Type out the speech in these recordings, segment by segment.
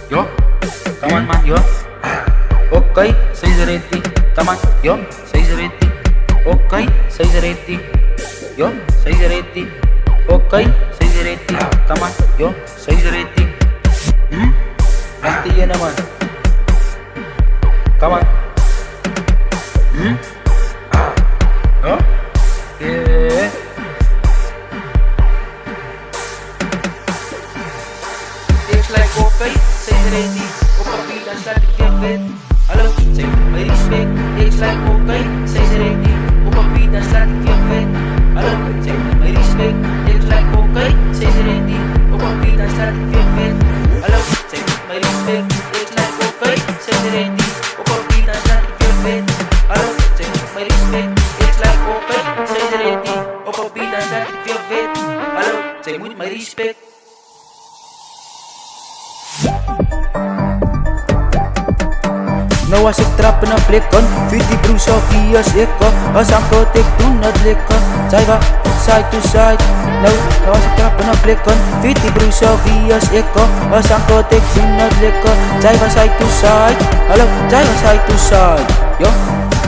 yo, come on man, yo. Okay, say the ready, come on, yo, say the ready. Okay, say the ready, yo, say the ready. Okay, say the ready, come on, yo, say the ready. Nanti ya naman. Come on. Oh? Yeah. It's like okay, say the ready. Opapi dan start ik je vet. Hallo, say my respect. It's like okay, say the ready. Opapi dan start ik je vet. Hallo, say my respect. It's like okay, say the ready. Opapi dan start ik je vet. Hallo, say my respect. It's like okay, say the ready. Opapi dan start ik je vet. Hallo, say my respect. It's like okay, say the ready. Opapi dan start ik je vet. Hallo, say moet my respect. Nou als ik trap en blikken, vind die broers of wie als ik als aan kot ik doen het likken. Zij was side to side. Nou als ik trap en blikken, vind die broers of wie als ik als aan kot ik doen het likken. Zij was side to side. Hallo, zij was side to side. Yo.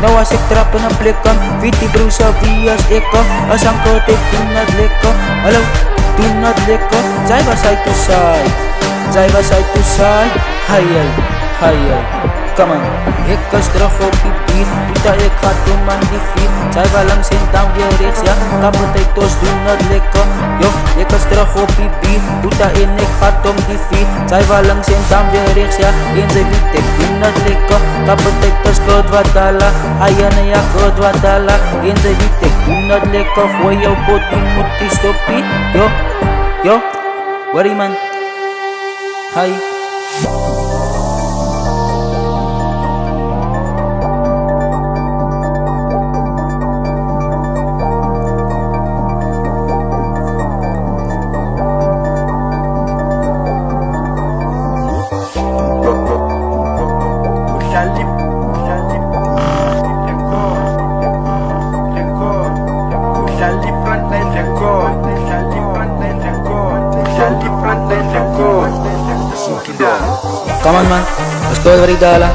Nou als ik trap en blikken, vind die broers of wie als ik als aan kot ik doen het likken. Hallo, doen het likken. Zij was side to side. Zij was side to side. Hai hai. Come on, ik was terug op die beat. Puta, ik ga doen man die feet. Zij wel langs in dan weer rechts, ja. Kapotato's doen het lekker. Yo, ik was terug op die beat. Puta in, ik ga om die feet. Zij wel langs in dan weer rechts, ja. In zijn beat, ik doen het lekker. Kapotato's goed wat dala. Ayane ja goed wat dala. In zijn beat, ik doen het lekker. Voor jouw pot, die moet die stoppie. Yo, worry man. Hi. Come on man, let's go wat ik dala.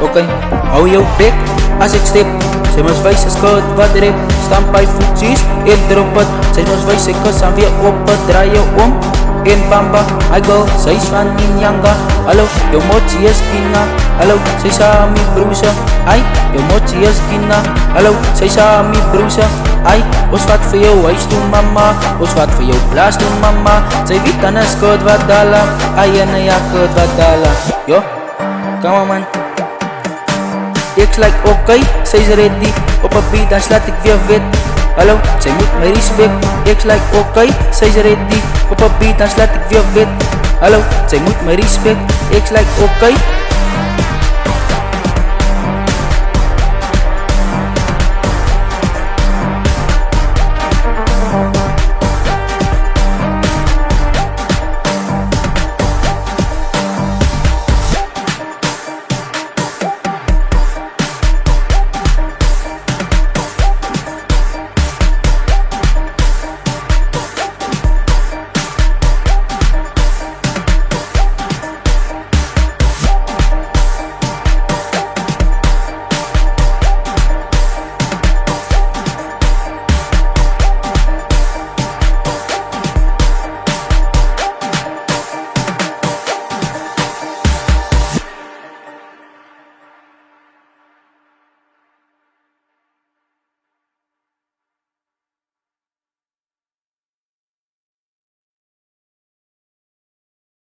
Oké, hou je bek als ik stip. Zij moest wijzen schot wat er is. Stamp bij voetjes, in erop het. Zij moest wijzen kussen weer op het. Draai je om, in bamba. I go, zij is van Ninyanga. Hallo, je motie is kina. Hallo, zij is aan mijn broezen. Ai, je motie is kina. Hallo, zij is aan mijn broezen. Ai, ons wat voor jou, huis doen mama. Ons wat voor jou, plaats doen mama. Zij weet dan is goed wat dala. Ai en ja, goed wat dala. Yo, come on man. Ik like okay, zij is ready. Op een beat dan slaat ik weer wit. Hallo, zij moet mij respect. Ik like okay, zij is ready. Op een beat dan slaat ik weer wit. Hallo, zij moet mij respect. Ik like okay.